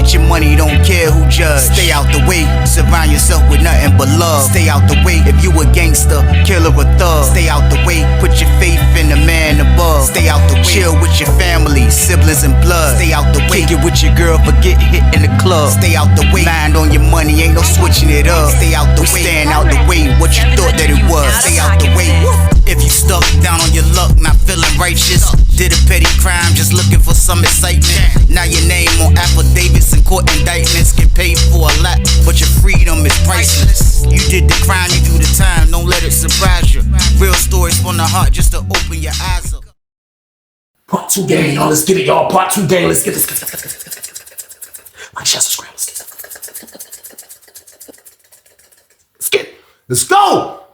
Get your money, don't care who judge. Stay out the way, surround yourself with nothing but love. Stay out the way, if you a gangster, killer or thug. Stay out the way, put your faith in the man above. Stay out the way, chill with your family, siblings and blood. Stay out the way, kick it with your girl, forget hit in the club. Stay out the way, mind on your money, ain't no switching it up. Stay out the way, stand out the way, what you thought that it was. Stay out the way. If you stuck down on your luck, not feeling righteous, did a petty crime, just looking for some excitement. Now your name on affidavits and court indictments, get paid for a lot, but your freedom is priceless. You did the crime, you do the time, don't let it surprise you. Real stories from the heart, just to open your eyes up. Part 2 game, y'all. Let's get it, y'all. Part 2 game. Let's get this. Like, share, subscribe. Let's get it. Let's go.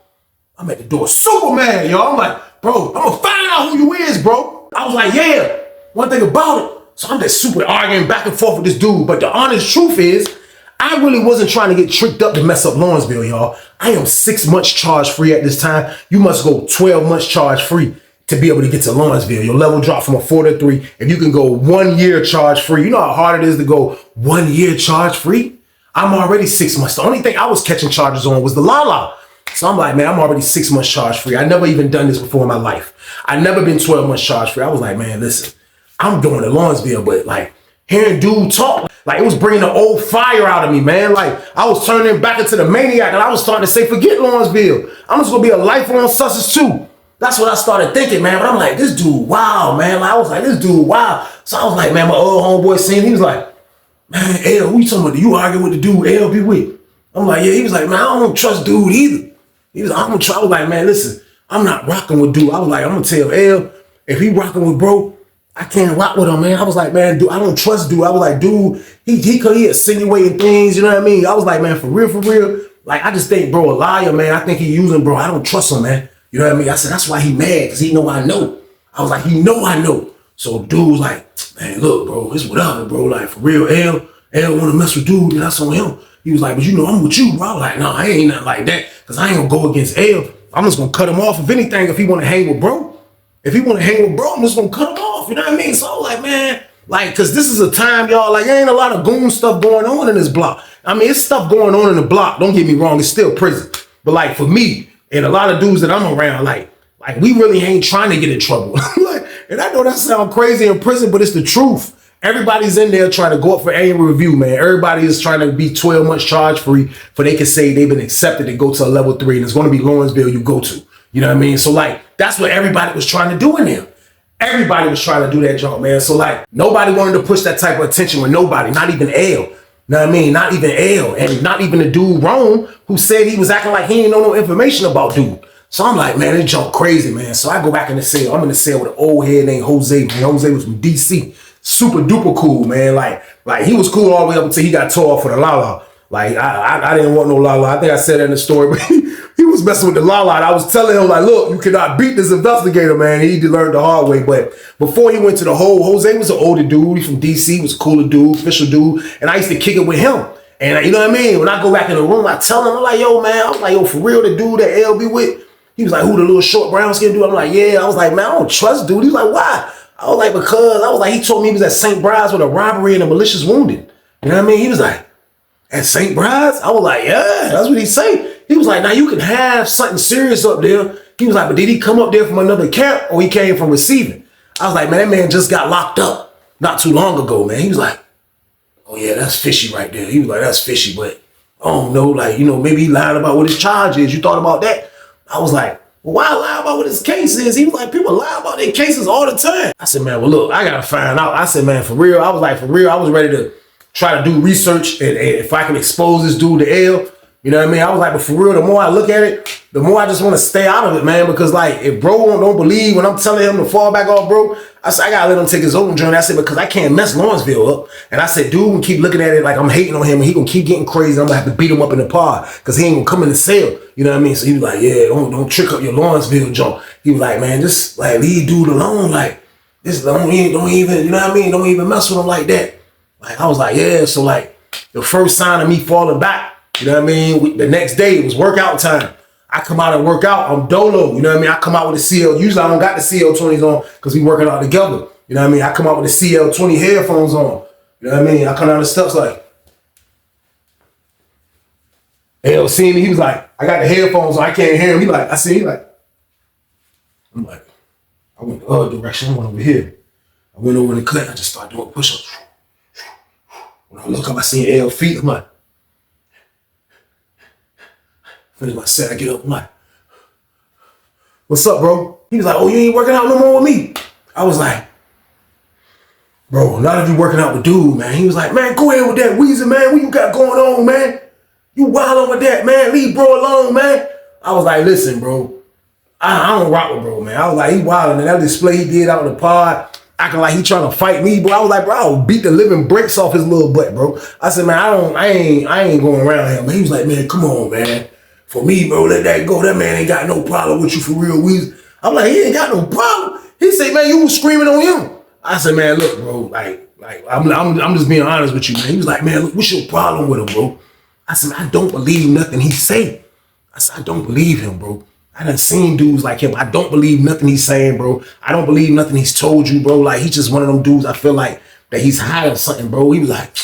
I'm at the door Superman, y'all. I'm like, bro, I'm gonna find out who you is, bro. I was like, yeah. One thing about it. So I'm just super arguing back and forth with this dude. But the honest truth is, I really wasn't trying to get tricked up to mess up Lawrenceville, y'all. I am 6 months charge free at this time. You must go 12 months charge free to be able to get to Lawrenceville. Your level dropped from a 4 to 3. If you can go 1 year charge free, you know how hard it is to go 1 year charge free? I'm already 6 months. The only thing I was catching charges on was the La. So I'm like, man, I'm already 6 months charge free. I never even done this before in my life. I never been 12 months charge free. I was like, man, listen, I'm going to Lawrenceville, but like hearing dude talk, like it was bringing the old fire out of me, man. Like I was turning back into the maniac and I was starting to say, forget Lawrenceville. I'm just gonna be a lifelong Sussex too. That's what I started thinking, man. But I'm like, this dude, wow, man. Like, I was like, this dude, wow. So I was like, man, my old homeboy seen, he was like, man, L, who you talking about? You arguing with the dude L be with? I'm like, yeah. He was like, man, I don't trust dude either. He was like, I'm gonna try. I was like, man, listen, I'm not rocking with dude. I was like, I'm gonna tell L, if he rocking with bro, I can't rock with him, man. I was like, man, dude, I don't trust dude. I was like, dude, he insinuating things, you know what I mean? I was like, man, for real, like, I just think bro a liar, man. I think he using bro. I don't trust him, man. You know what I mean? I said, that's why he mad, because he know I know. I was like, he know I know. So dude was like, man, look, bro, it's whatever, bro. Like, for real, L want to mess with dude, and that's on him. He was like, but you know, I'm with you, bro. I was like, no, I ain't nothing like that, because I ain't going to go against L. I'm just going to cut him off, if anything, if he want to hang with bro. If he want to hang with bro, I'm just going to cut him off, you know what I mean? So I was like, man, like, because this is a time, y'all, like, there ain't a lot of goon stuff going on in this block. I mean, it's stuff going on in the block. Don't get me wrong, it's still prison. But, like, for me, and a lot of dudes that I'm around, like we really ain't trying to get in trouble. Like, and I know that sounds crazy in prison, but it's the truth. Everybody's in there trying to go up for annual review, man. Everybody is trying to be 12 months charge free for they can say they've been accepted and go to a level 3, and it's going to be Lawrenceville you go to. You know what I mean? So, like, that's what everybody was trying to do in there. Everybody was trying to do that jump, man. So, like, nobody wanted to push that type of attention with nobody, not even L. You know what I mean? Not even L, and not even the dude Rome who said he was acting like he ain't know no information about dude. So I'm like, man, this jump crazy, man. So I go back in the cell. I'm in the cell with an old head named Jose. Jose was from DC. Super duper cool, man. Like he was cool all the way up until he got tore off for the Lala. Like I didn't want no Lala. I think I said that in the story, but he was messing with the Lala. And I was telling him, like, look, you cannot beat this investigator, man. He learned the hard way. But before he went to the hole, Jose was an older dude. He from DC, was a cooler dude, official dude. And I used to kick it with him. And you know what I mean? When I go back in the room, I tell him, I'm like, yo, man, I'm like, yo, for real, the dude that L be with? He was like, who, the little short brown skin dude? I'm like, yeah. I was like, man, I don't trust dude. He's like, why? I was like, because I was like, he told me he was at St. Bride's with a robbery and a malicious wounded. You know what I mean? He was like, at St. Bride's? I was like, yeah, that's what he say. He was like, now you can have something serious up there. He was like, but did he come up there from another camp or he came from receiving? I was like, man, that man just got locked up not too long ago, man. He was like, oh yeah, that's fishy right there. He was like, that's fishy, but I don't know, like, you know, maybe he lied about what his charge is. You thought about that? I was like, well, why lie about what his case is? He was like, people lie about their cases all the time. I said, man, well, look, I got to find out. I said, man, for real. I was like, for real, I was ready to try to do research and if I can expose this dude to L, you know what I mean? I was like, but for real, the more I look at it, the more I just want to stay out of it, man, because like, if bro don't believe when I'm telling him to fall back off, bro, I said, I got to let him take his own journey. I said, because I can't mess Lawrenceville up. And I said, dude, keep looking at it like I'm hating on him and he gonna keep getting crazy. I'm gonna have to beat him up in the pod because he ain't gonna come in the cell. You know what I mean? So he was like, yeah, don't trick up your Lawrenceville jump. He was like, man, just like leave dude alone. Like, this don't even, you know what I mean? Don't even mess with him like that. Like, I was like, yeah. So like the first sign of me falling back, you know what I mean? The next day it was workout time. I come out and work out. I'm dolo. You know what I mean? I come out with a CL. Usually I don't got the CL20s on because we working out together. You know what I mean? I come out with the CL20 headphones on. You You know what I mean? I come down the steps like, L seen me, he was like, I got the headphones on, I can't hear him. He like, I see, he like, I'm like, I went the other direction, I went over here. I went over in the cut, I just started doing push-ups. When I look up, I see L feet, I'm like, finish my set, I get up, I'm like, what's up, bro? He was like, oh, you ain't working out no more with me. I was like, bro, now that you working out with dude, man. He was like, man, go ahead with that Weezy, man. What you got going on, man? You wildin' with that, man. Leave bro alone, man. I was like, listen, bro. I don't rock with bro, man. I was like, he wildin'. And that display he did out in the pod, acting like he trying to fight me, bro. I was like, bro, I'll beat the living bricks off his little butt, bro. I said, man, I ain't going around him. But he was like, man, come on, man. For me, bro, let that go. That man ain't got no problem with you for real, Weezy. I'm like, he ain't got no problem. He said, man, you was screaming on him. I said, man, look, bro, like I'm just being honest with you, man. He was like, man, look, what's your problem with him, bro? I said, man, I don't believe nothing he say. I said, I don't believe him, bro. I done seen dudes like him. I don't believe nothing he's saying, bro. I don't believe nothing he's told you, bro. Like, he's just one of them dudes. I feel like that he's high on something, bro. He was like,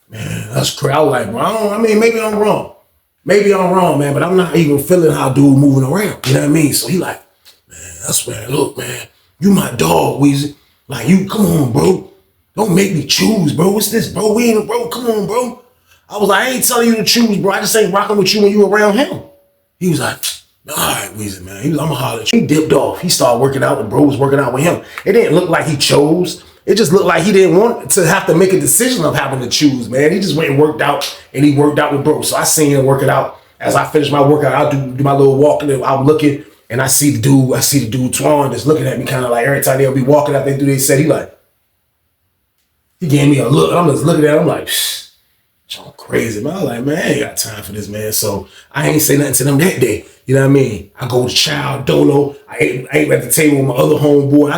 man, that's crazy. I was like, bro, I mean, maybe I'm wrong. Maybe I'm wrong, man, but I'm not even feeling how dude moving around. You know what I mean? So he like, man, that's man, look, man, you my dog, Weezy. Like, you, come on, bro. Don't make me choose, bro. What's this, bro? We ain't, bro, come on, bro. I was like, I ain't telling you to choose, bro. I just ain't rocking with you when you around him. He was like, all right, Weezy, man. He was, I'm gonna holler at you. He dipped off. He started working out and bro was working out with him. It didn't look like he chose. It just looked like he didn't want to have to make a decision of having to choose, man. He just went and worked out, and he worked out with bro. So I seen him working out. As I finish my workout, I'll do my little walk, and I'm looking, and I see the dude, Twan, just looking at me kind of like every time they'll be walking out, they do their set, he gave me a look. I'm just looking at him like, I'm crazy, man. I was like, man, I ain't got time for this, man. So I ain't say nothing to them that day. You know what I mean? I go to Chow, Dolo. I ate at the table with my other homeboy.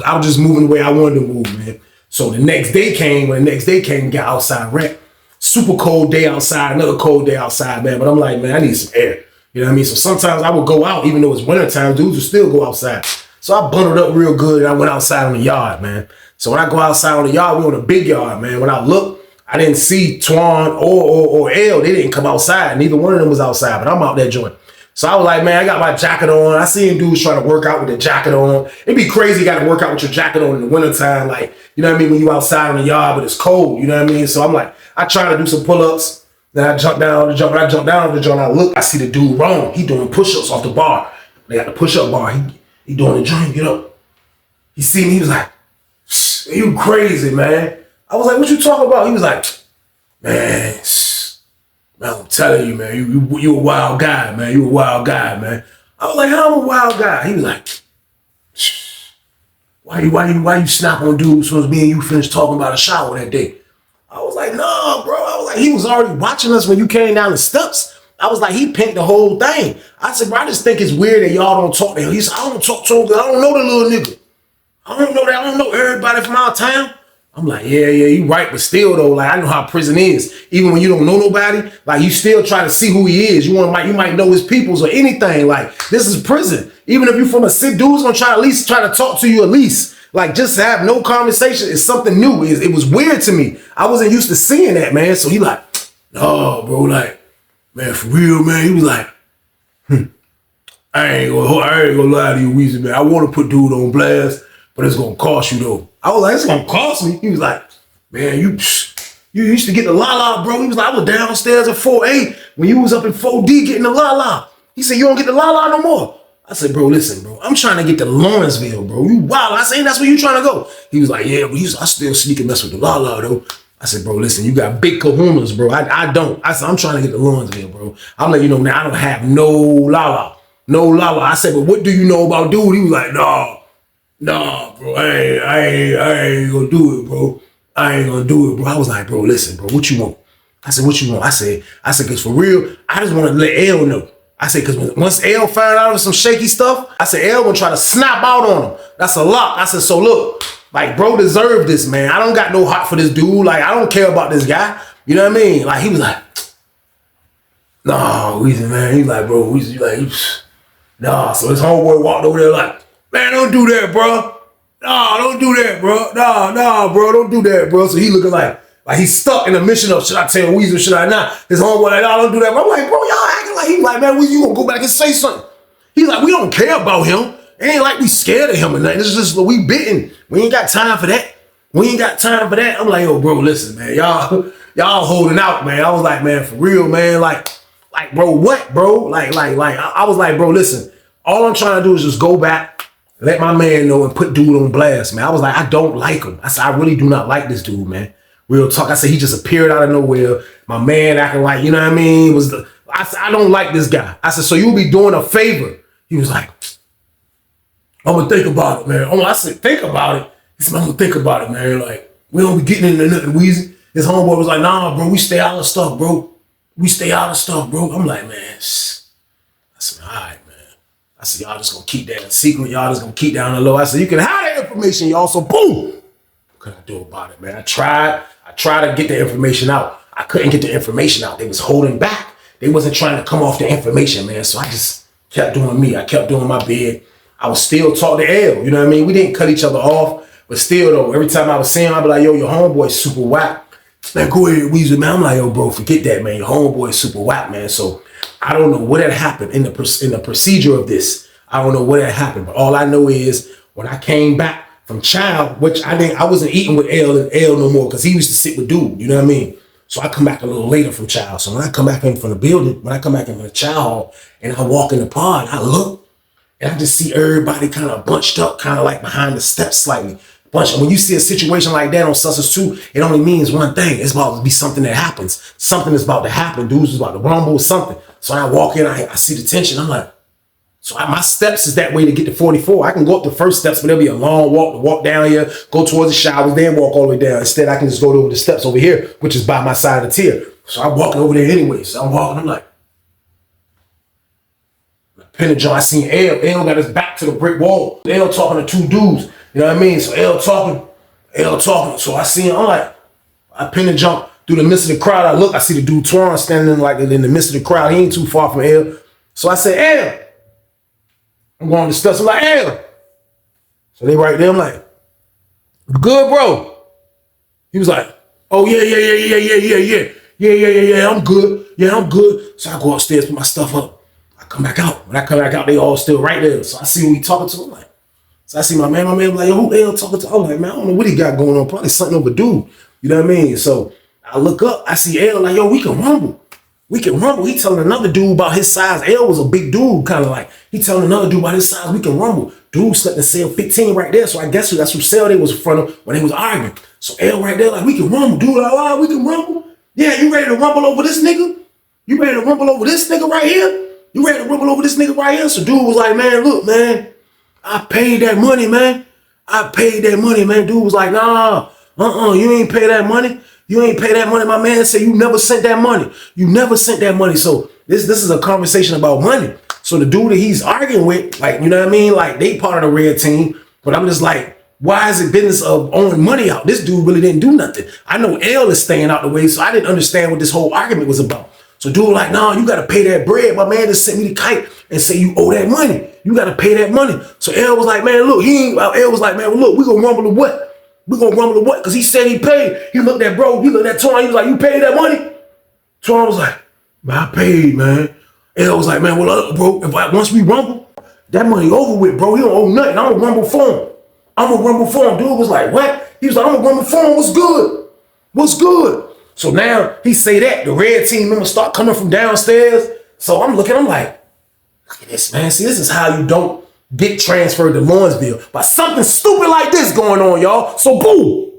I was just moving the way I wanted to move, man. So when the next day came, got outside rec. Super cold day outside, another cold day outside, man. But I'm like, man, I need some air. You know what I mean? So sometimes I would go out, even though it's wintertime, dudes would still go outside. So I bundled up real good and I went outside on the yard, man. So when I go outside on the yard, we're on a big yard, man. When I look, I didn't see Twan or L. They didn't come outside. Neither one of them was outside, but I'm out there joint. So I was like, man, I got my jacket on. I seen dudes trying to work out with the jacket on. It'd be crazy you got to work out with your jacket on in the wintertime. Like, you know what I mean? When you outside on the yard, but it's cold, you know what I mean? So I'm like, I try to do some pull-ups. Then I jump down the jump. When I jump down the jump, I look, I see the dude wrong. He doing push-ups off the bar. They got the push-up bar. He doing the joint, get up. He see me, he was like, you crazy, man. I was like, what you talking about? He was like, man, I'm telling you, man, you a wild guy, man. You a wild guy, man. I was like, how am I a wild guy? He was like, why you snap on dudes when me and you finished talking about a shower that day? I was like, no, bro. I was like, he was already watching us when you came down the steps. I was like, he picked the whole thing. I said, bro, I just think it's weird that y'all don't talk to him. He said, I don't talk to him because I don't know the little nigga. I don't know that. I don't know everybody from our town. I'm like, yeah, you right, but still though, like I know how prison is. Even when you don't know nobody, like you still try to see who he is. You might know his peoples or anything. Like this is prison. Even if you from a sick dude's gonna try to talk to you at least. Like just to have no conversation is something new. It was weird to me. I wasn't used to seeing that, man. So he like, no, bro, like, man, for real, man. He was like, I ain't gonna lie to you, Weezy, man. I want to put dude on blast, but it's gonna cost you though. I was like, it's gonna cost me. He was like, man, you used to get the la-la, bro. He was like, I was downstairs at 4A when you was up in 4D getting the la-la. He said, you don't get the la-la no more. I said, bro, listen, bro. I'm trying to get to Lawrenceville, bro. You wild. I said, that's where you trying to go. He was like, yeah, but I still sneak and mess with the la-la, though. I said, bro, listen, you got big kahunas, bro. I don't. I said, I'm trying to get to Lawrenceville, bro. I'm letting you know now, I don't have no la-la. No la-la. I said, but what do you know about dude? He was like, nah, bro. I ain't gonna do it, bro. I ain't gonna do it, bro. I was like, bro, listen, bro, what you want? I said, what you want? I said, cause for real, I just want to let L know. I said, cause once L found out of some shaky stuff, I said, L gonna try to snap out on him. That's a lot. I said, so look, like, bro deserved this, man. I don't got no heart for this dude. Like, I don't care about this guy. You know what I mean? Like, he was like, nah, Weezy, man. He's like, bro, Weezy, like, nah. So his homeboy walked over there like, man, don't do that, bro. Nah, don't do that, bro. Nah, bro, don't do that, bro. So he looking like, Like he's stuck in the mission of should I tell Weezy or should I not? His homeboy like, y'all don't do that. I'm like, bro, y'all acting like he's like, man, Weezy, you gonna go back and say something. He's like, we don't care about him. It ain't like we scared of him or nothing. It's just we bitten. We ain't got time for that. We ain't got time for that. I'm like, yo, bro, listen, man, y'all holding out, man. I was like, man, for real, man, like, bro, what, bro? I was like, bro, listen, all I'm trying to do is just go back, let my man know and put dude on blast, man. I was like, I don't like him. I said, I really do not like this dude, man. Real talk. I said, he just appeared out of nowhere. My man acting like, you know what I mean? I said, I don't like this guy. I said, so you'll be doing a favor. He was like, I'm gonna think about it, man. I said, think about it. He said, I'm gonna think about it, man. Like, we don't be getting into nothing, Weezy. His homeboy was like, nah, bro, we stay out of stuff, bro. We stay out of stuff, bro. I'm like, man, I said, all right, man. I said, y'all just gonna keep that a secret. Y'all just gonna keep that on the low. I said, you can hide that information, y'all. So boom. What could I do about it, man? I tried to get the information out. I couldn't get the information out. They was holding back. They wasn't trying to come off the information, man. So I just kept doing me. I kept doing my bid. I was still talking to L, you know what I mean? We didn't cut each other off, but still though, every time I was seeing him, I'd be like, yo, your homeboy's super whack. Man, go ahead, Weezy, man. I'm like, yo, bro, forget that, man. Your homeboy's super whack, man. So I don't know what had happened in the procedure of this. I don't know what had happened, but all I know is when I came back from child, which I wasn't eating with L no more because he used to sit with dude, you know what I mean? So I come back a little later from child. So when I come back in from the building, when I come back in from the child hall and I walk in the pod, I look and I just see everybody kind of bunched up, kind of like behind the steps slightly. And when you see a situation like that on Sussex 2, it only means one thing. It's about to be something that happens. Something is about to happen. Dudes is about to rumble or something. So I walk in, I see the tension. I'm like, so my steps is that way to get to 44. I can go up the first steps, but there'll be a long walk to walk down here, go towards the showers, then walk all the way down. Instead, I can just go over the steps over here, which is by my side of the tier. So I'm walking over there anyway. So I'm walking, I'm like, Pennajon, I seen L got his back to the brick wall. L talking to two dudes. You know what I mean? So L talking. So I see him, I'm like, I pin and jump through the midst of the crowd. I look, I see the dude Twan standing like in the midst of the crowd. He ain't too far from L. So I said, L. I'm going to steps. I'm like, L. So they right there, I'm like, good, bro. He was like, oh, yeah, I'm good. Yeah, I'm good. So I go upstairs, put my stuff up. I come back out. When I come back out, they all still right there. So I see who he talking to. I'm like, so I see my man was like, yo, who L talking to? I'm like, man, I don't know what he got going on. Probably something overdue. You know what I mean? So I look up, I see L like, yo, we can rumble. We can rumble. He telling another dude about his size. L was a big dude, kind of like. He telling another dude about his size. We can rumble. Dude slept in cell 15 right there. So I guess that's who cell they was in front of when they was arguing. So L right there like, we can rumble. Dude like, oh, we can rumble. Yeah, you ready to rumble over this nigga? You ready to rumble over this nigga right here? You ready to rumble over this nigga right here? So dude was like, man, look, man, I paid that money, man. I paid that money, man. Dude was like, nah, you ain't pay that money. You ain't pay that money. My man said you never sent that money. You never sent that money. So this is a conversation about money. So the dude that he's arguing with, like, you know what I mean? Like, they part of the red team. But I'm just like, why is it business of owing money out? This dude really didn't do nothing. I know L is staying out the way, so I didn't understand what this whole argument was about. So dude like, nah, you got to pay that bread. My man just sent me the kite and say you owe that money. You got to pay that money. So L was like, man, look, L was like, man, well, look, we going to rumble to what? We going to rumble to what? Because he said he paid. He looked at bro. He looked at Twan. He was like, you paid that money? Twan was like, man, I paid, man. L was like, man, well, bro, once we rumble, that money over with, bro. He don't owe nothing. I'm going to rumble for him. I'm going to rumble for him. Dude was like, what? He was like, I'm going to rumble for him. What's good? What's good? So now he say that, the red team members start coming from downstairs. So I'm looking, I'm like, look at this, man. See, this is how you don't get transferred to Lawrenceville. By something stupid like this going on, y'all. So boom.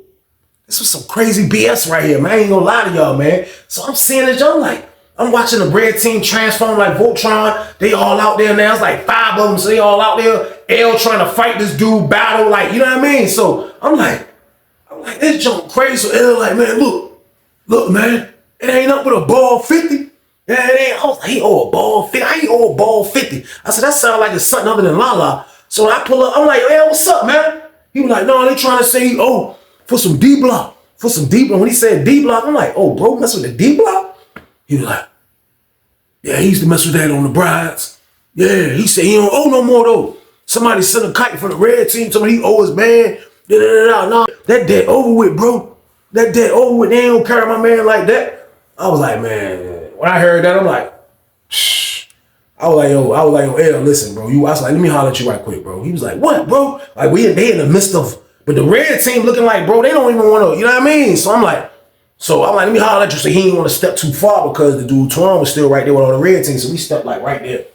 This was some crazy BS right here, man. I ain't gonna lie to y'all, man. So I'm seeing this, y'all like, I'm watching the red team transform like Voltron. They all out there now. It's like 5 of them, so they all out there. L trying to fight this dude, battle, like, you know what I mean? So I'm like, this junk crazy. So L like, man, look, man, it ain't up with a ball 50. Yeah, it ain't. I was like, he owe a ball 50. I ain't owe a ball 50. I said, that sounds like it's something other than Lala. So when I pull up, I'm like, hey, what's up, man? He was like, no, they trying to say he owe for some D block. For some D block. When he said D block, I'm like, oh, bro, mess with the D block? He was like, yeah, he used to mess with that on the brides. Yeah, he said he don't owe no more though. Somebody sent a kite from the red team, told me he owe his man. No, that debt over with, bro. That over with, they don't carry my man like that. I was like, man, when I heard that, I'm like, shh. I was like, yo, L, listen, bro. I was like, let me holler at you right quick, bro. He was like, what, bro? Like, they in the midst of, but the red team looking like, bro, they don't even want to, you know what I mean? So I'm like, let me holler at you. So he didn't want to step too far because the dude Twan was still right there with all the red team. So we stepped like right there.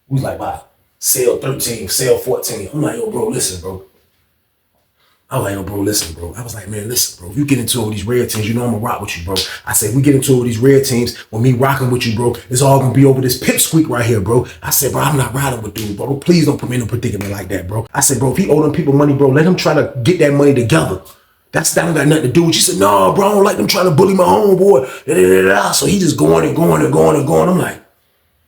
We was like, wow, cell 13, cell 14. I'm like, yo, bro, listen, bro. I was like, yo, bro, listen, bro. I was like, man, listen, bro. If you get into all these red teams, you know I'm gonna rock with you, bro. I said, we get into all these red teams, when me rocking with you, bro, it's all gonna be over this pipsqueak right here, bro. I said, bro, I'm not riding with dude, bro. Please don't put me in a predicament like that, bro. I said, bro, if he owe them people money, bro, let him try to get that money together. That don't got nothing to do with you. She said, no, bro, I don't like them trying to bully my homeboy. So he just going and going and going and going. I'm like,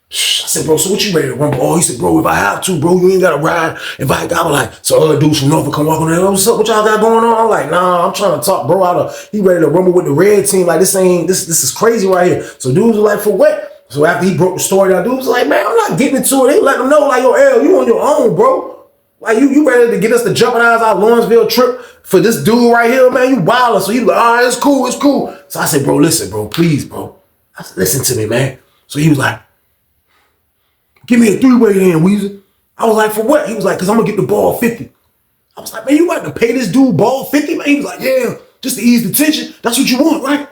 shh. I said, bro, so what you ready to rumble? Oh, he said, bro, if I have to, bro, you ain't got to ride. If I was like, so other dudes from Norfolk come walking there. What's up? What y'all got going on? I'm like, nah, I'm trying to talk, bro. He ready to rumble with the red team. Like, this is crazy right here. So dudes were like, for what? So after he broke the story down, dudes was like, man, I'm not getting into it. They let them know, like, yo, L, you on your own, bro. Like, you ready to get us to jeopardize our Lawrenceville trip for this dude right here, man? You wildin'. So he was like, all right, it's cool. So I said, bro, listen, bro, please, bro. I said, listen to me, man. So he was like, give me a three-way then, Weezy. I was like, for what? He was like, because I'm going to get the ball 50. I was like, man, you about to pay this dude ball 50, man? He was like, yeah, just to ease the tension. That's what you want, right?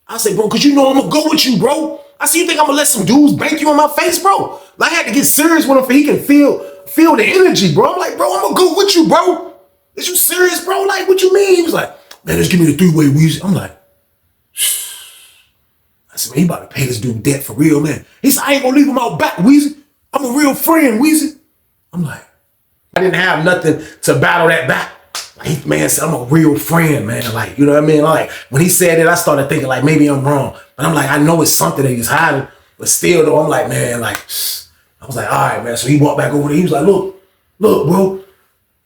I said, bro, because you know I'm going to go with you, bro. I said, you think I'm going to let some dudes bank you on my face, bro? Like, I had to get serious with him for he can feel the energy, bro. I'm like, bro, I'm going to go with you, bro. Is you serious, bro? Like, what you mean? He was like, man, just give me the three-way, Weezy. I'm like, shh. I said, man, he about to pay this dude debt for real, man. He said, I ain't going to leave him out back, Weezy. I'm a real friend, Weezy. I'm like, I didn't have nothing to battle that back. Like, man said, I'm a real friend, man. Like, you know what I mean? Like, when he said that, I started thinking, like, maybe I'm wrong. But I'm like, I know it's something that he's hiding. But still, though, I'm like, man, like, I was like, all right, man. So he walked back over there. He was like, look, bro,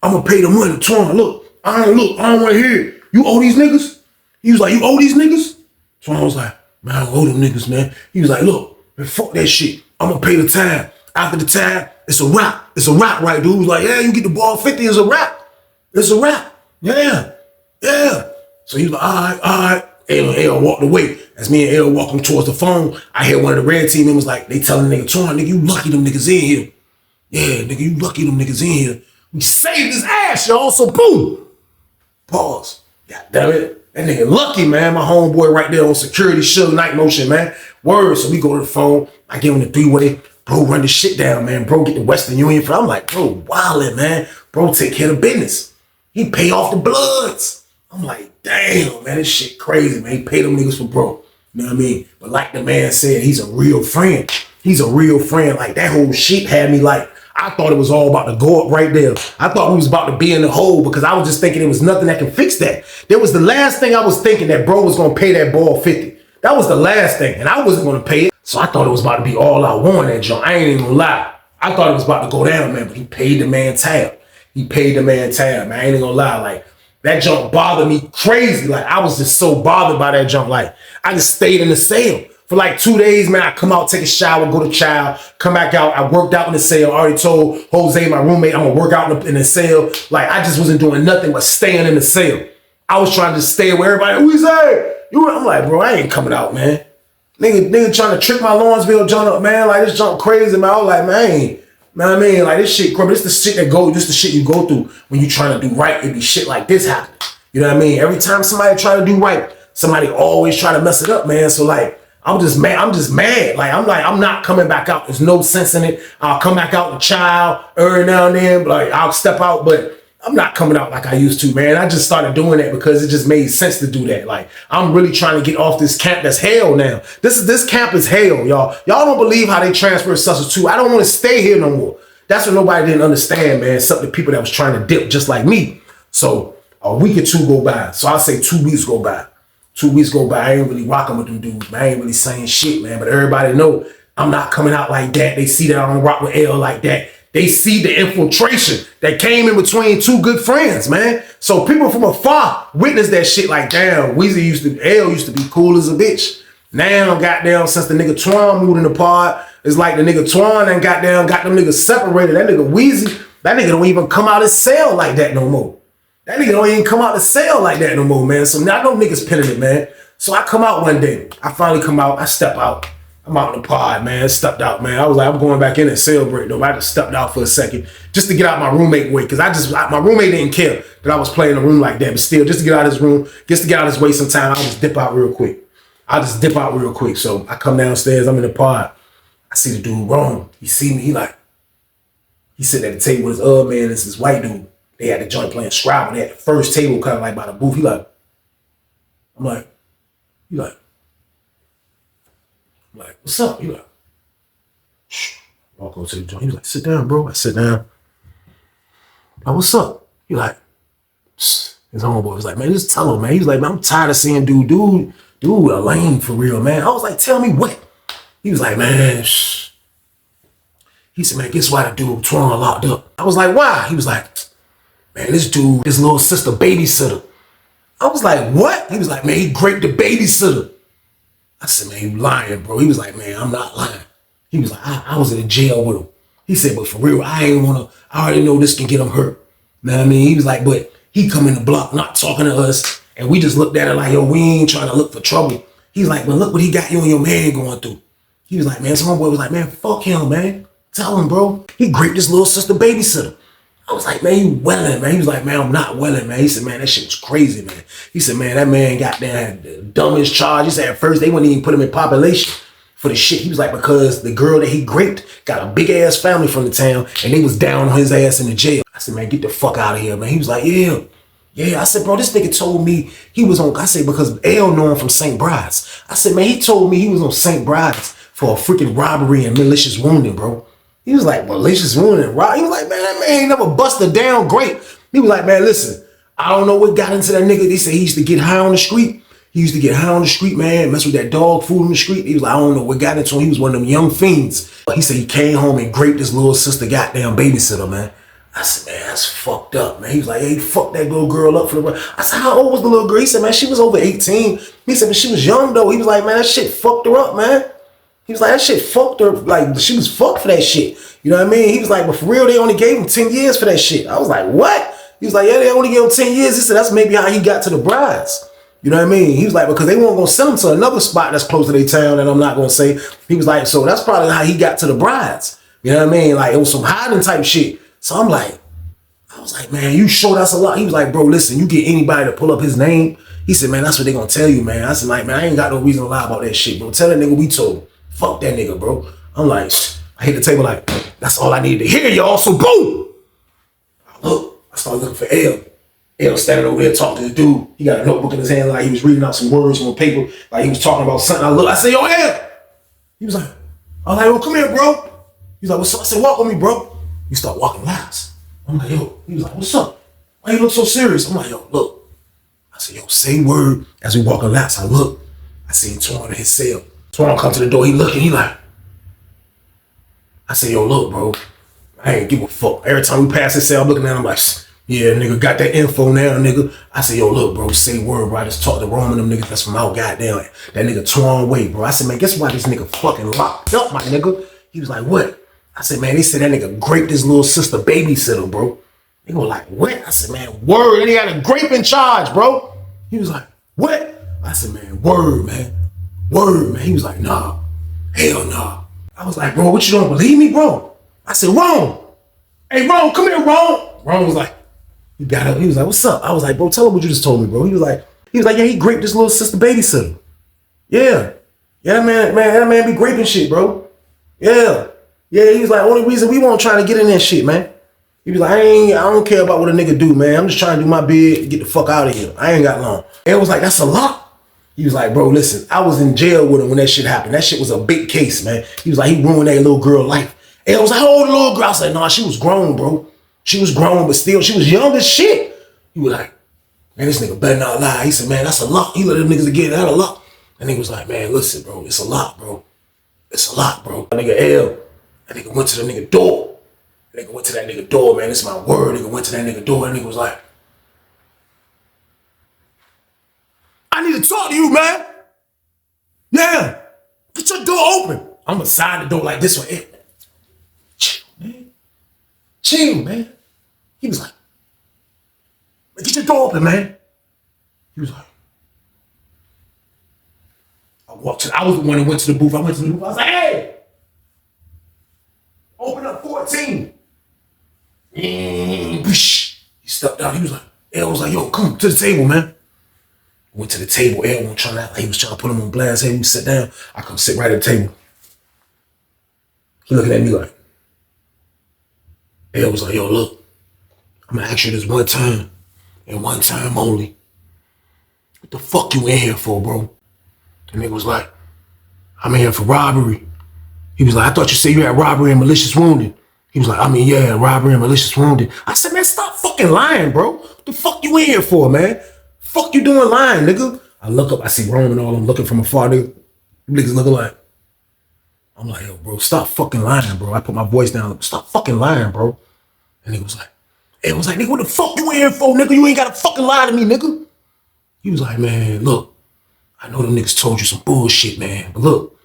I'm going to pay the money, Twan. Look, I don't want to hear it. You owe these niggas? He was like, you owe these niggas? So I was like, man, I don't owe them niggas, man. He was like, look, man, fuck that shit. I'm going to pay the time. After the time, it's a wrap. It's a wrap, right, dude? He was like, yeah, you get the ball 50, it's a wrap. It's a wrap. Yeah. So he was like, all right. L walked away. As me and L walking towards the phone, I hear one of the red team members like, they telling the nigga, Twan, nigga, you lucky them niggas in here. Yeah, nigga, you lucky them niggas in here. We saved his ass, y'all, so boom. Pause. God damn it. That nigga lucky, man. My homeboy right there on security, Suge Night Motion, man. Word. So we go to the phone. I give him the three-way. Bro, run this shit down, man. Bro, get the Western Union. I'm like, bro, wildin', man. Bro, take care of business. He pay off the Bloods. I'm like, damn, man, this shit crazy, man. He pay them niggas for bro. You know what I mean? But like the man said, he's a real friend. He's a real friend. Like, that whole shit had me like, I thought it was all about to go up right there. I thought we was about to be in the hole because I was just thinking there was nothing that can fix that. There was the last thing I was thinking that bro was going to pay that ball 50. That was the last thing, and I wasn't going to pay it. So I thought it was about to be all out war in that joint. I ain't even gonna lie. I thought it was about to go down, man, but he paid the man tab. Man. I ain't even gonna lie. Like, that junk bothered me crazy. Like, I was just so bothered by that junk. Like, I just stayed in the cell for like 2 days, man. I come out, take a shower, go to chow, come back out. I worked out in the cell. I already told Jose, my roommate, I'm gonna work out in the cell. Like, I just wasn't doing nothing but staying in the cell. I was trying to stay where everybody, who is that? I'm like, bro, I ain't coming out, man. Nigga trying to trick my Lawrenceville junk up, man. Like, this junk crazy, man. I was like, man, what I mean? Like, this shit, this the shit this the shit you go through when you trying to do right. It be shit like this happening. You know what I mean? Every time somebody try to do right, somebody always try to mess it up, man. So like, I'm just mad. Like, I'm not coming back out. There's no sense in it. I'll come back out in the child every now and then, but like, I'll step out, but I'm not coming out like I used to, man. I just started doing that because it just made sense to do that. Like, I'm really trying to get off this camp that's hell now. This camp is hell, y'all. Y'all don't believe how they transferred Sussex to. I don't want to stay here no more. That's what nobody didn't understand, man. Except the people that was trying to dip just like me. So a week or two go by. So I'll say 2 weeks go by. 2 weeks go by. I ain't really rocking with them dudes, man. I ain't really saying shit, man. But everybody know I'm not coming out like that. They see that I don't rock with L like that. They see the infiltration that came in between two good friends, man. So people from afar witness that shit like, damn, L used to be cool as a bitch. Now, goddamn, since the nigga Twan moved in the pod, it's like the nigga Twan and goddamn got them niggas separated. That nigga Weezy, that nigga don't even come out his cell like that no more. That nigga don't even come out the cell like that no more, man. So now I know niggas pinning it, man. So I come out one day. I finally come out. I step out. I'm out in the pod, man. Stepped out, man. I was like, I'm going back in and cell break, though. I just stepped out for a second just to get out my roommate way. Because my roommate didn't care that I was playing in a room like that. But still, just to get out of his room, just to get out of his way sometime, I'll just dip out real quick. So I come downstairs. I'm in the pod. I see the dude wrong. He see me. He sitting at the table with his other man. It's this white dude. They had the joint playing Scrabble. They had the first table kind of like by the booth. I'm like, what's up? He like, shh. Walk over to the joint. He was like, sit down, bro. I sit down. Like, what's up? He like, shh. His homeboy was like, man, just tell him, man. He was like, man, I'm tired of seeing dude a lame for real, man. I was like, tell me what? He was like, man, shh. He said, man, guess why the dude Twan locked up? I was like, why? He was like, man, this dude, his little sister babysitter. I was like, what? He was like, man, he raped the babysitter. I said, man, you lying, bro. He was like, man, I'm not lying. He was like, I was in the jail with him. He said, but for real, I already know this can get him hurt. You know what I mean? He was like, but he come in the block not talking to us. And we just looked at it like, yo, we ain't trying to look for trouble. He's like, but look what he got you and your man going through. He was like, man, some homeboy was like, man, fuck him, man. Tell him, bro. He raped his little sister babysitter. I was like, man, you welling, man. He was like, man, I'm not welling, man. He said, man, that shit was crazy, man. He said, man, that man got down the dumbest charge. He said, at first, they wouldn't even put him in population for the shit. He was like, because the girl that he raped got a big-ass family from the town, and they was down on his ass in the jail. I said, man, get the fuck out of here, man. He was like, yeah. I said, bro, this nigga told me he was on, I said, because L know him from St. Bride's. I said, man, he told me he was on St. Bride's for a freaking robbery and malicious wounding, bro. He was like, malicious wounding, right? He was like, man, that man ain't never busted down great. He was like, man, listen, I don't know what got into that nigga. They said he used to get high on the street. Man, mess with that dog food on the street. He was like, I don't know what got into him. He was one of them young fiends. He said he came home and raped his little sister goddamn babysitter, man. I said, man, that's fucked up, man. He was like, hey, fuck that little girl up for the... I said, how old was the little girl? He said, man, she was over 18. He said, but she was young, though. He was like, man, that shit fucked her up, man. He was like, that shit fucked her. Like, she was fucked for that shit. You know what I mean? He was like, but for real, they only gave him 10 years for that shit. I was like, what? He was like, yeah, they only gave him 10 years. He said, that's maybe how he got to the brides. You know what I mean? He was like, because they weren't going to send him to another spot that's close to their town that I'm not going to say. He was like, so that's probably how he got to the brides. You know what I mean? Like, it was some hiding type shit. So I was like, man, you showed us a lot. He was like, bro, listen, you get anybody to pull up his name. He said, man, that's what they going to tell you, man. I said, like, man, I ain't got no reason to lie about that shit, bro. Tell that nigga we told. Fuck that nigga, bro. I'm like, I hit the table like, that's all I needed to hear, y'all. So boom. I started looking for L. L standing over there talking to the dude. He got a notebook in his hand like he was reading out some words on paper. Like he was talking about something. I said, yo, L. He was like, I was like, yo, come here, bro. He's like, what's up? I said, walk with me, bro. He started walking laps. I'm like, yo. He was like, what's up? Why you look so serious? I'm like, yo, look. I said, yo, say word. As we walking laps, I look. I seen Twan in his cell. Twan come to the door. He looking. He like, I said, yo, look, bro. I ain't give a fuck. Every time we pass his cell, I'm looking at him like, yeah, nigga, got that info now, nigga. I said, yo, look, bro, say word, bro. I just talked to Roman, them niggas that's from out goddamn. That nigga Twan Way, bro. I said, man, guess why this nigga fucking locked up, my nigga? He was like, what? I said, man, they said that nigga raped his little sister babysitter, bro. They go like, what? I said, man, word. And he had a grape in charge, bro. He was like, what? I said, man, word, man. Word, man. He was like, nah. Hell nah. I was like, bro, what, you don't believe me, bro? I said, Ron. Hey, Ron, come here, Ron. Ron was like, he got up. He was like, what's up? I was like, bro, tell him what you just told me, bro. He was like, yeah, he raped his little sister babysitter. Yeah. Yeah, that man be raping shit, bro. Yeah. Yeah, he was like, only reason we won't try to get in that shit, man. He was like, I don't care about what a nigga do, man. I'm just trying to do my bid and get the fuck out of here. I ain't got long. And it was like, that's a lot. He was like, bro, listen, I was in jail with him when that shit happened. That shit was a big case, man. He was like, he ruined that little girl's life. And I was like, how old the little girl? I was like, nah, she was grown, bro. She was grown, but still, she was young as shit. He was like, man, this nigga better not lie. He said, man, that's a lot. He let them niggas get that a lot. And he was like, man, listen, bro, it's a lot, bro. It's a lot, bro. That nigga L, that nigga went to the nigga door. That nigga went to that nigga door, man. It's my word. Nigga went to that nigga door. That nigga was like, I need to talk to you, man. Yeah. Get your door open. I'm beside the door like this one. Hey, chill, man. Chill, man. He was like, Get your door open, man. He was like, I was the one that went to the booth. I went to the booth. I was like, hey, open up 14. He stepped out. He was like, L was like, yo, come to the table, man. Went to the table. L was trying to put him on blast. Hey, we sit down. I come sit right at the table. He looking at me like, L was like, yo, look, I'm gonna ask you this one time and one time only. What the fuck you in here for, bro? The nigga was like, I'm in here for robbery. He was like, I thought you said you had robbery and malicious wounded. He was like, I mean, yeah, robbery and malicious wounded. I said, man, stop fucking lying, bro. What the fuck you in here for, man? Fuck you doing lying, nigga? I look up, I see Rome and all them looking from afar, nigga. Niggas looking like, I'm like, yo, bro, stop fucking lying, bro. I put my voice down, stop fucking lying, bro. And nigga was like, nigga, what the fuck you in here for, nigga? You ain't gotta fucking lie to me, nigga. He was like, man, look, I know them niggas told you some bullshit, man. But look,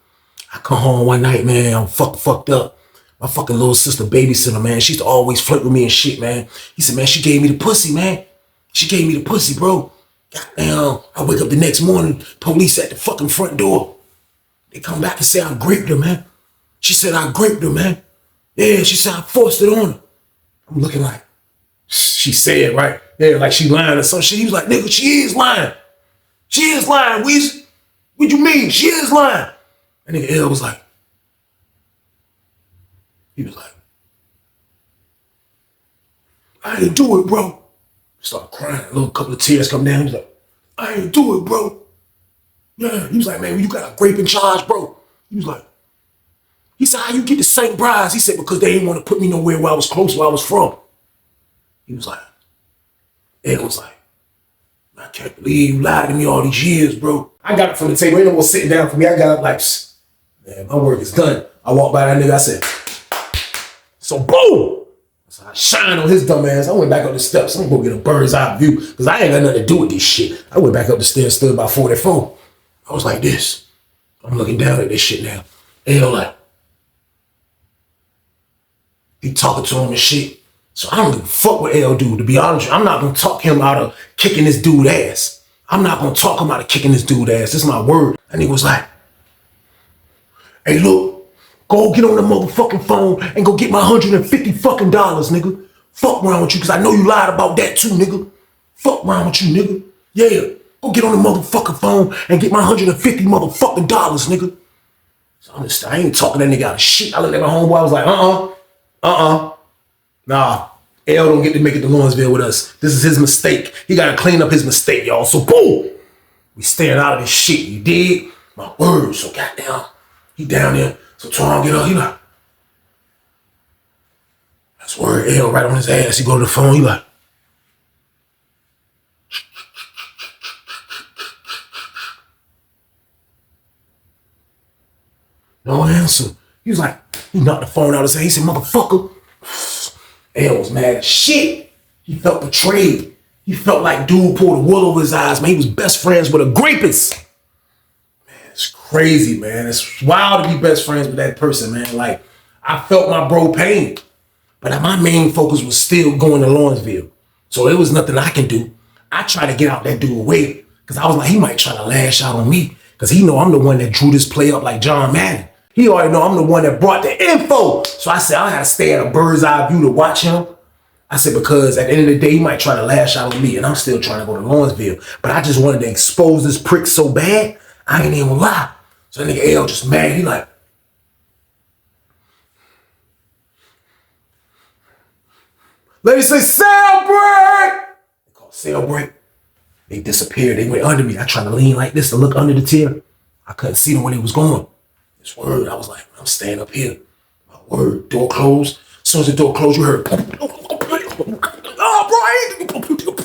I come home one night, man, I'm fucked up. My fucking little sister babysitter, man, she used to always flirt with me and shit, man. He said, man, she gave me the pussy, man. She gave me the pussy, bro. Goddamn, I wake up the next morning, police at the fucking front door. They come back and say I raped her, man. She said I raped her, man. Yeah, she said I forced it on her. I'm looking like, she said, right? Yeah, like she lying or some shit. He was like, nigga, she is lying. She is lying, Weezy. What you mean? She is lying. And nigga L was like, he was like, I didn't do it, bro. Started crying. A little couple of tears come down. He was like, I didn't do it, bro. Yeah. He was like, man, you got a rape in charge, bro. He was like, he said, how you get the St. Bride's? He said, because they didn't want to put me nowhere where I was close, where I was from. He was like, Ed was like, I can't believe you lied to me all these years, bro. I got up from the table. Ain't no one sitting down for me. I got up like, man, my work is done. I walked by that nigga. I said, so boom. So I shine on his dumb ass. I went back up the steps. I'm gonna go get a bird's eye view because I ain't got nothing to do with this shit. I went back up the stairs, stood by 44. I was like this. I'm looking down at this shit now. L like, he talking to him and shit. So I don't give a fuck what L do. To be honest with you, I'm not gonna talk him out of kicking this dude ass. I'm not gonna talk him out of kicking this dude ass. This is my word. And he was like, hey, look, go get on the motherfucking phone and go get my $150 fucking dollars, nigga. Fuck around with you, cause I know you lied about that too, nigga. Fuck around with you, nigga. Yeah, go get on the motherfucking phone and get my $150 motherfucking dollars, nigga. So I ain't talking that nigga out of shit. I looked at my homeboy, I was like, nah, L don't get to make it to Lawrenceville with us. This is his mistake. He gotta clean up his mistake, y'all. So boom, we staying out of this shit, you dig? My word, so goddamn, he down there. So Twan get up, he like, that's word, L right on his ass. He go to the phone, he like, no answer. He was like, he knocked the phone out of his hand. He said, motherfucker. L was mad as shit. He felt betrayed. He felt like dude pulled the wool over his eyes, man. He was best friends with a rapist. Man, it's crazy, man. It's wild to be best friends with that person, man. Like, I felt my bro pain. But my main focus was still going to Lawrenceville. So there was nothing I can do. I tried to get out that dude way. Because I was like, he might try to lash out on me. Because he know I'm the one that drew this play up like John Madden. He already know I'm the one that brought the info. So I said, I gotta stay at a bird's eye view to watch him. I said, because at the end of the day, he might try to lash out on me and I'm still trying to go to Lawrenceville. But I just wanted to expose this prick so bad, I ain't even gonna lie. So that nigga L just mad. He like, ladies say, cell break! They call cell break. They disappeared. They went under me. I tried to lean like this to look under the tier. I couldn't see them when they was going. This word, I was like, I'm staying up here. My word, door closed. As soon as the door closed, you heard, oh, bro, I ain't fuck you, nigga.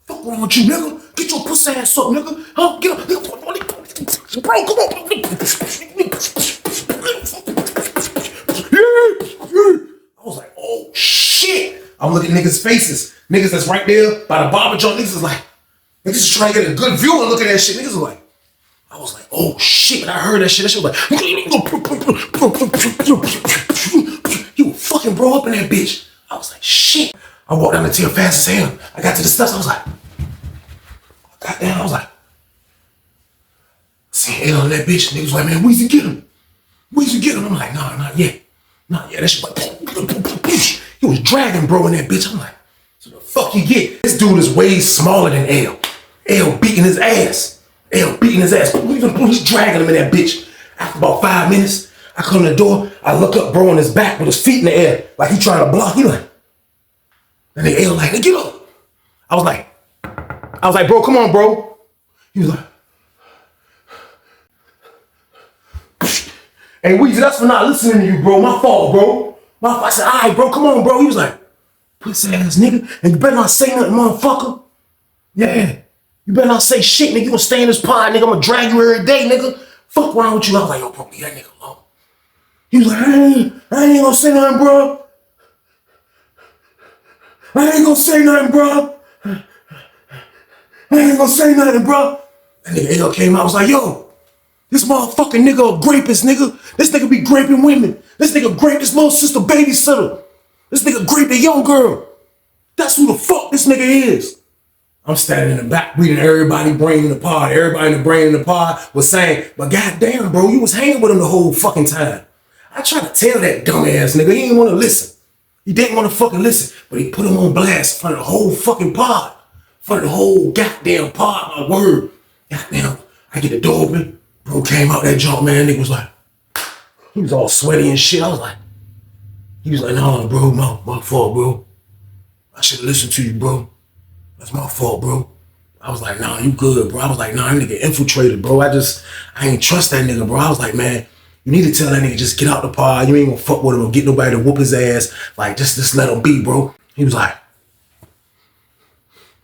Fuck wrong with you, nigga. Get your pussy ass up, nigga. Huh? Get up, nigga. Bro, come on. I was like, oh, shit. I'm looking at niggas' faces. Niggas that's right there by the barber joint. Niggas is like, niggas is trying to get a good view and look at that shit. Niggas are like, I was like, oh shit, I heard that shit. That shit was like, he was fucking bro up in that bitch. I was like, shit. I walked down the tier fast as hell. I got to the steps. I was like, goddamn, I was like, see L and that bitch. And they was like, man, Weezy, get him. Weezy, get him. I'm like, nah, not yet. Not yet. That shit like, he was dragging bro in that bitch. I'm like, so the fuck you get? This dude is way smaller than L. L beating his ass. L beating his ass. He's dragging him in that bitch. After about 5 minutes, I come to the door. I look up bro on his back with his feet in the air. Like he trying to block. He like, and then L like, get up. I was like, bro, come on, bro. He was like, hey, Weezy, that's for not listening to you, bro. My fault, bro. My fault. I said, all right, bro, come on, bro. He was like, pussy ass nigga, and you better not say nothing, motherfucker. Yeah. You better not say shit, nigga. You gonna stay in this pod, nigga. I'm gonna drag you every day, nigga. Fuck wrong with you. I was like, yo, bro, leave that nigga alone. He was like, I ain't gonna say nothing, bro. I ain't gonna say nothing, bro. I ain't gonna say nothing, bro. And nigga L came out, I was like, yo, this motherfucking nigga a rapist, nigga. This nigga be raping women. This nigga raped his little sister babysitter. This nigga raped a young girl. That's who the fuck this nigga is. I'm standing in the back reading everybody brain in the pod. Everybody in the brain in the pod was saying, but goddamn, bro, you was hanging with him the whole fucking time. I tried to tell that dumbass nigga, he didn't want to listen. He didn't want to fucking listen, but he put him on blast in front of the whole fucking pod. In front of the whole goddamn pod, my word. Goddamn, I get the door open. Bro came out that jump, man. Nigga was like, he was all sweaty and shit. I was like, he was like, nah, bro, my fault, bro. I should have listened to you, bro. That's my fault, bro. I was like, nah, you good, bro. I was like, nah, that nigga infiltrated, bro. I ain't trust that nigga, bro. I was like, man, you need to tell that nigga just get out the pod. You ain't gonna fuck with him or get nobody to whoop his ass. Like, just let him be, bro. He was like,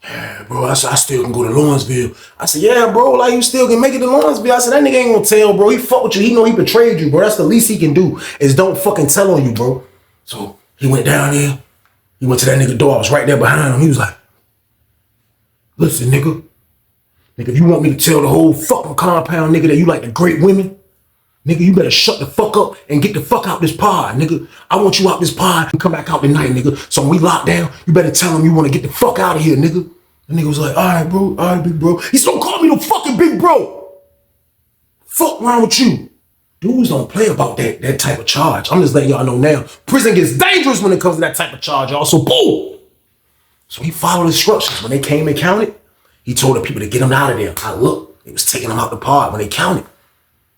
yeah, bro, I still can go to Lawrenceville. I said, yeah, bro, like you still can make it to Lawrenceville. I said, that nigga ain't gonna tell, bro. He fuck with you. He know he betrayed you, bro. That's the least he can do is don't fucking tell on you, bro. So he went down there. He went to that nigga door. I was right there behind him. He was like, listen, nigga. Nigga, if you want me to tell the whole fucking compound, nigga, that you like to grape women, nigga, you better shut the fuck up and get the fuck out this pod, nigga. I want you out this pod and come back out tonight, nigga. So when we lock down, you better tell him you want to get the fuck out of here, nigga. The nigga was like, all right, bro, all right, big bro. He said, don't call me no fucking big bro. Fuck wrong with you. Dudes don't play about that type of charge. I'm just letting y'all know now. Prison gets dangerous when it comes to that type of charge, y'all. So boom. So he followed instructions. When they came and counted, he told the people to get him out of there. I looked. They was taking him out the pod when they counted.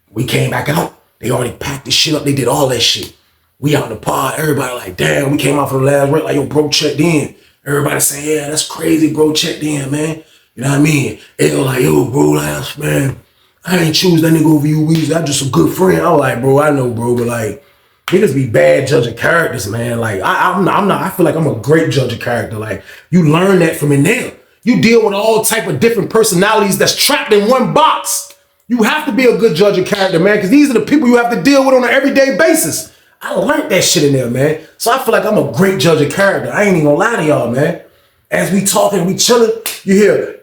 We came back out. They already packed this shit up. They did all that shit. We out in the pod. Everybody like, damn, we came out for the last break. Like, yo, bro, checked in. Everybody saying, yeah, that's crazy, bro, checked in, man. You know what I mean? They were like, yo, bro, like, man, I ain't choose that nigga over you, Weezy. I'm just a good friend. I was like, bro, I know, bro, but like, niggas be bad judging characters, man. Like, I'm not, I feel like I'm a great judge of character. Like, you learn that from in there. You deal with all type of different personalities that's trapped in one box. You have to be a good judge of character, man, because these are the people you have to deal with on an everyday basis. I learned that shit in there, man. So I feel like I'm a great judge of character. I ain't even gonna lie to y'all, man. As we talking, we chilling, you hear,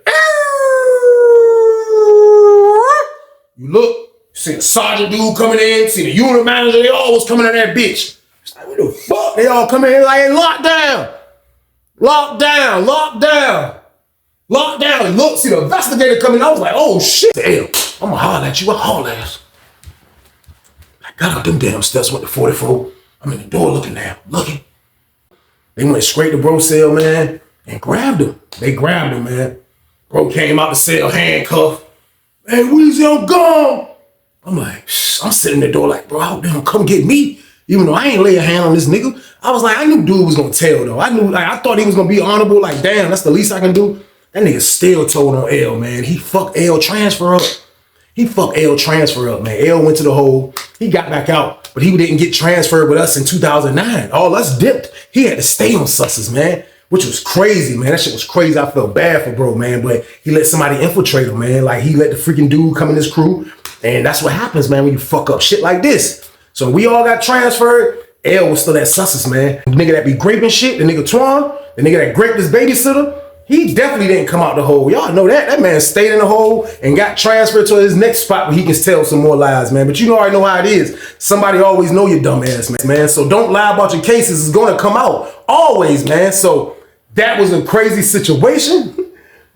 you look, you see a sergeant dude coming in, see the unit manager, they all was coming in that bitch. It's like, what the fuck? They all coming in like, hey, lock down. Lock down, lock down. Lock down and look, see the investigator coming. I was like, oh shit. Damn, I'm gonna holler at you. I'll holler at us. I got out them damn steps, went to 44. I'm in the door looking now, looking. They went straight to bro cell, man, and grabbed him. They grabbed him, man. Bro came out the cell, handcuffed. Hey, Weezy, I'm gone. I'm like, shh. I'm sitting in the door like, bro, I hope they don't come get me. Even though I ain't lay a hand on this nigga. I was like, I knew dude was gonna tell though. I knew, like, I thought he was gonna be honorable. Like, damn, that's the least I can do. That nigga still told on L, man. He fucked L transfer up. He fucked L transfer up, man. L went to the hole. He got back out, but he didn't get transferred with us in 2009. All us dipped. He had to stay on Sussex, man, which was crazy, man. That shit was crazy. I felt bad for bro, man, but he let somebody infiltrate him, man. Like, he let the freaking dude come in his crew, and that's what happens, man, when you fuck up shit like this. So we all got transferred. L was still at Sussex, man. The nigga that be graping shit, the nigga Twan, the nigga that graped his babysitter, he definitely didn't come out the hole. Y'all know that. That man stayed in the hole and got transferred to his next spot where he can tell some more lies, man. But you already know how it is. Somebody always know your dumb ass, man. So don't lie about your cases. It's going to come out. Always, man. So That was a crazy situation,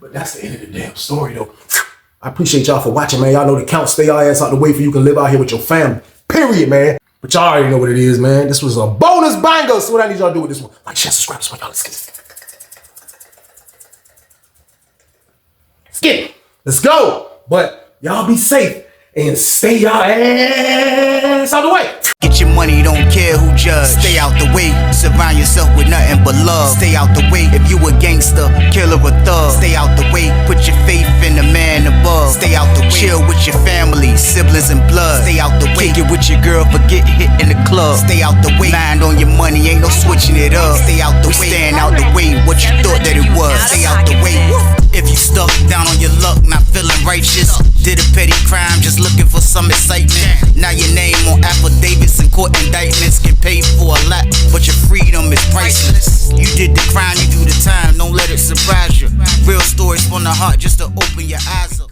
but that's the end of the damn story, though. I appreciate y'all for watching, man. Y'all know the count. Stay y'all ass out the way for you can live out here with your family. Period, man. But y'all already know what it is, man. This was a bonus banger. So what I need y'all to do with this one? Like, share, subscribe, y'all. Let's get this. Let's get it. Let's go. But y'all be safe and stay y'all ass out the way. Get your money, don't care who judge. Stay out the way, surround yourself with nothing but love. Stay out the way if you a gangster, killer or thug. Stay out the way, put your faith in the man above. Stay out the way, chill with your family, siblings and blood. Stay out the way, kick it with your girl, forget hit in the club. Stay out the way, mind on your money, ain't no switching it up. Stay out the way, stand out the way, what you thought that it was. Stay out the way. If you stuck down on your luck, not feeling righteous, did a petty crime, just looking for some excitement. Now your name on affidavits and court indictments, get paid for a lot, but your freedom is priceless. You did the crime, you do the time, don't let it surprise you. Real stories from the heart, just to open your eyes up.